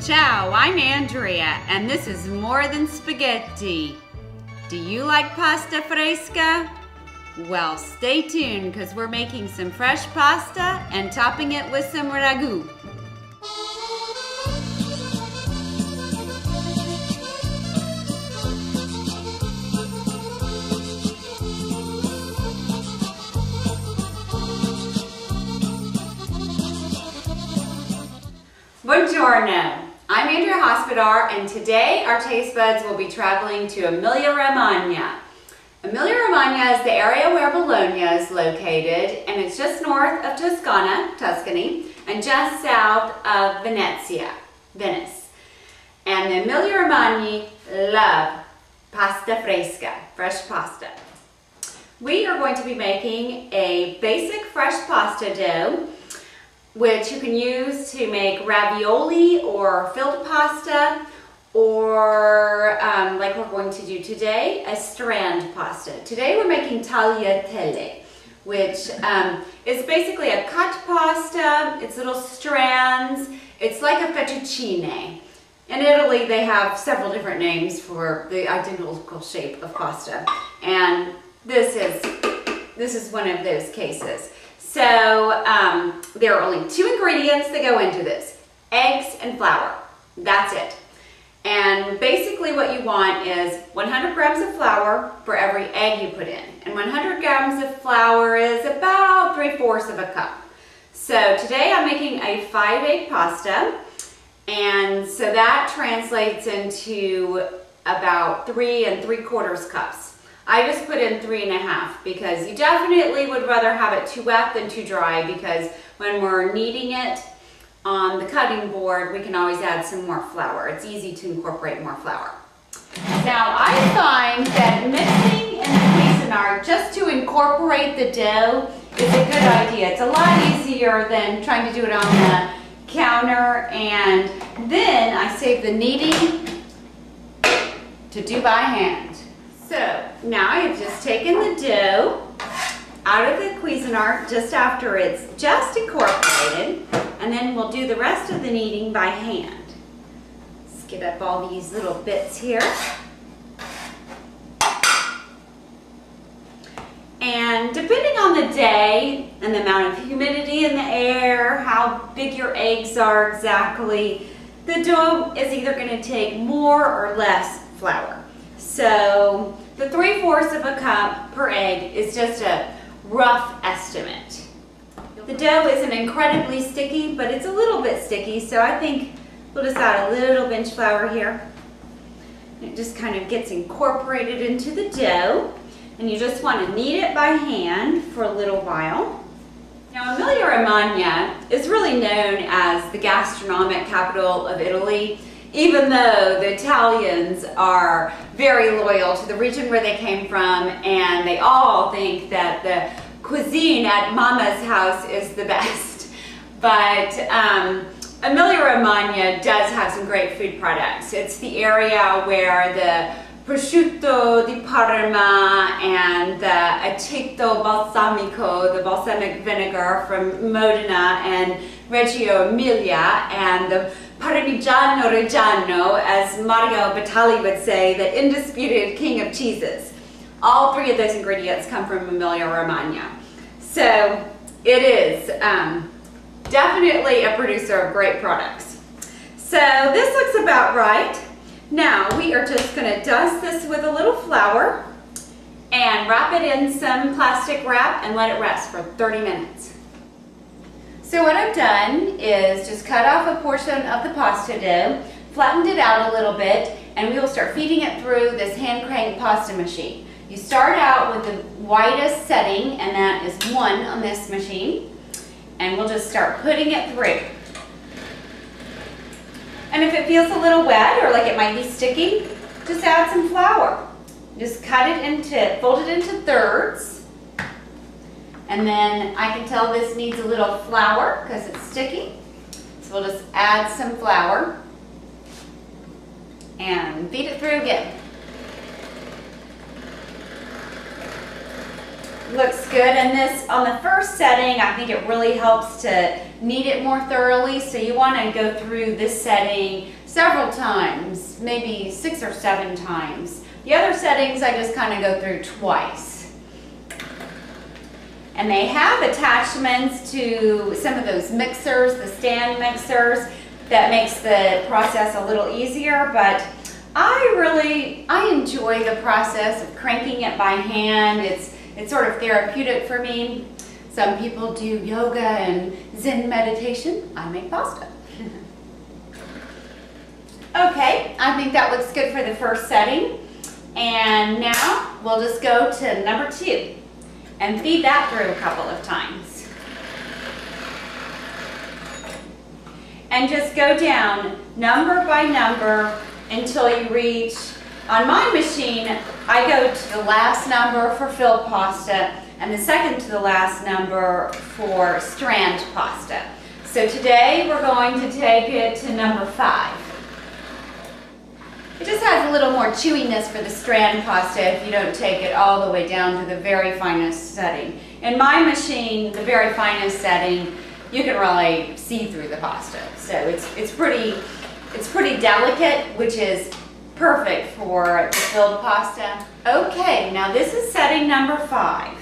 Ciao, I'm Andrea, and this is More Than Spaghetti. Do you like pasta fresca? Well, stay tuned because we're making some fresh pasta and topping it with some ragu. Buongiorno. I'm Andrea Hospodar, and today our taste buds will be traveling to Emilia-Romagna. Emilia-Romagna is the area where Bologna is located, and it's just north of Tuscany, and just south of Venice. And the Emilia-Romagna love pasta fresca, fresh pasta. We are going to be making a basic fresh pasta dough, which you can use to make ravioli or filled pasta, or like we're going to do today, a strand pasta. Today we're making tagliatelle, which is basically a cut pasta. It's little strands. It's like a fettuccine. In Italy, they have several different names for the identical shape of pasta, and this is one of those cases. So there are only 2 ingredients that go into this: eggs and flour. That's it. And basically what you want is 100 grams of flour for every egg you put in. And 100 grams of flour is about 3/4 of a cup. So today I'm making a 5-egg pasta. And so that translates into about 3 3/4 cups. I just put in 3 1/2 because you definitely would rather have it too wet than too dry, because when we're kneading it on the cutting board, we can always add some more flour. It's easy to incorporate more flour. Now I find that mixing in the Cuisinart just to incorporate the dough is a good idea. It's a lot easier than trying to do it on the counter, and then I save the kneading to do by hand. So now I have just taken the dough out of the Cuisinart just after it's just incorporated, and then we'll do the rest of the kneading by hand. Let's get up all these little bits here. And depending on the day and the amount of humidity in the air, how big your eggs are exactly, the dough is either going to take more or less flour. So the 3/4 of a cup per egg is just a rough estimate. The dough isn't incredibly sticky, but it's a little bit sticky, so I think we'll just add a little bench flour here. It just kind of gets incorporated into the dough, and you just want to knead it by hand for a little while. Now Emilia-Romagna is really known as the gastronomic capital of Italy, even though the Italians are very loyal to the region where they came from, and they all think that the cuisine at Mama's house is the best. But Emilia-Romagna does have some great food products. It's the area where the prosciutto di Parma and the aceto balsamico, the balsamic vinegar from Modena and Reggio Emilia, and the Parmigiano Reggiano, as Mario Batali would say, the undisputed king of cheeses. All 3 of those ingredients come from Emilia-Romagna. So it is definitely a producer of great products. So this looks about right. Now we are just going to dust this with a little flour and wrap it in some plastic wrap and let it rest for 30 minutes. So what I've done is just cut off a portion of the pasta dough, flattened it out a little bit, and we will start feeding it through this hand crank pasta machine. You start out with the widest setting, and that is 1 on this machine, and we'll just start putting it through. And if it feels a little wet or like it might be sticky, just add some flour. Just fold it into thirds. And then I can tell this needs a little flour because it's sticky. So we'll just add some flour and feed it through again. Looks good, and this on the first setting, I think it really helps to knead it more thoroughly, so you want to go through this setting several times, maybe 6 or 7 times. The other settings I just kind of go through twice. And they have attachments to some of those mixers, the stand mixers, that makes the process a little easier, but I enjoy the process of cranking it by hand. It's sort of therapeutic for me. Some people do yoga and Zen meditation. I make pasta. Okay, I think that looks good for the first setting. And now we'll just go to number 2 and feed that through a couple of times. And just go down number by number until you reach, on my machine, I go to the last number for filled pasta and the second to the last number for strand pasta. So today we're going to take it to number 5. It just has a little more chewiness for the strand pasta if you don't take it all the way down to the very finest setting. In my machine, the very finest setting, you can really see through the pasta. So it's pretty delicate, which is perfect for the filled pasta. Okay, now this is setting number 5.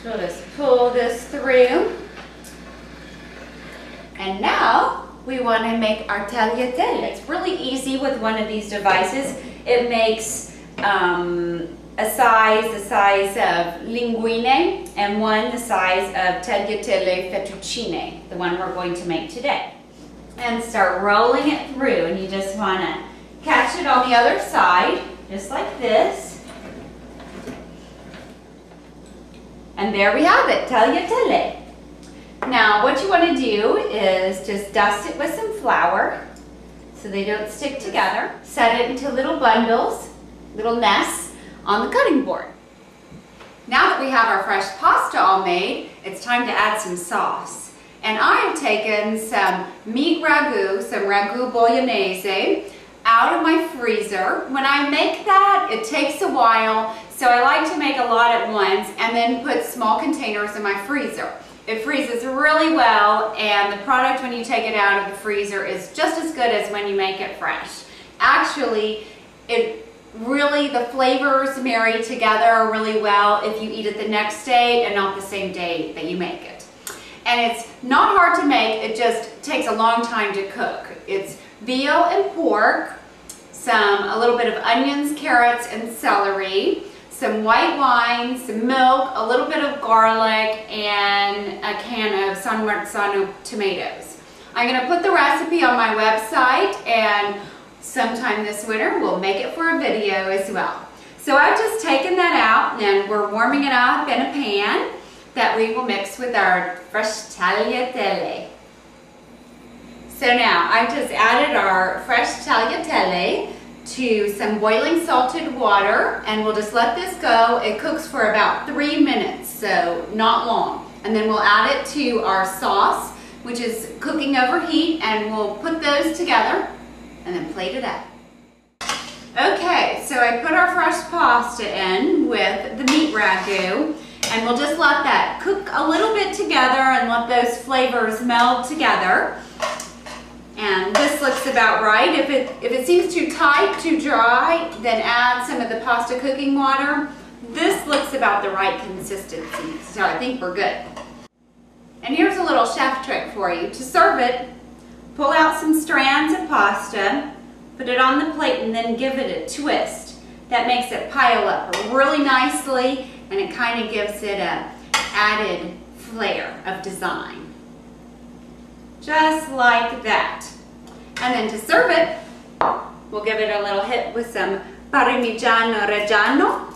So let's pull this through. And now we want to make our tagliatelle. It's really easy with one of these devices. It makes the size of linguine and one the size of tagliatelle fettuccine, the one we're going to make today. And start rolling it through, and you just want to catch it on the other side, just like this. And there we have it, tagliatelle. Now what you want to do is just dust it with some flour so they don't stick together. Set it into little bundles, little nests on the cutting board. Now that we have our fresh pasta all made, it's time to add some sauce. And I have taken some meat ragu, some ragu bolognese, out of my freezer. When I make that, it takes a while, so I like to make a lot at once and then put small containers in my freezer. It freezes really well, and the product when you take it out of the freezer is just as good as when you make it fresh. Actually, the flavors marry together really well if you eat it the next day and not the same day that you make it. And it's not hard to make, it just takes a long time to cook. It's veal and pork, a little bit of onions, carrots, and celery, some white wine, some milk, a little bit of garlic, and a can of San Marzano tomatoes. I'm going to put the recipe on my website, and sometime this winter we'll make it for a video as well. So I've just taken that out, and we're warming it up in a pan that we will mix with our fresh tagliatelle. So now I've just added our fresh tagliatelle to some boiling salted water, and we'll just let this go. It cooks for about 3 minutes, so not long. And then we'll add it to our sauce, which is cooking over heat, and we'll put those together and then plate it up. Okay, so I put our fresh pasta in with the meat ragu, and we'll just let that cook a little bit together and let those flavors meld together. And this looks about right. If it seems too tight, too dry, then add some of the pasta cooking water. This looks about the right consistency, so I think we're good. And here's a little chef trick for you. To serve it, pull out some strands of pasta, put it on the plate, and then give it a twist. That makes it pile up really nicely, and it kind of gives it an added flair of design. Just like that. And then to serve it, we'll give it a little hit with some Parmigiano Reggiano.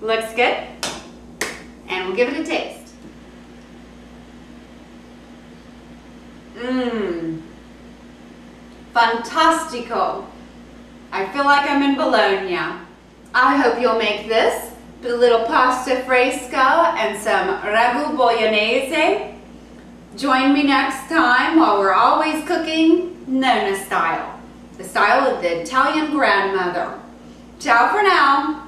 Looks good. And we'll give it a taste. Fantastico. I feel like I'm in Bologna. I hope you'll make this with a little pasta fresca and some ragu bolognese. Join me next time while we're always cooking Nonna style, the style of the Italian grandmother. Ciao for now.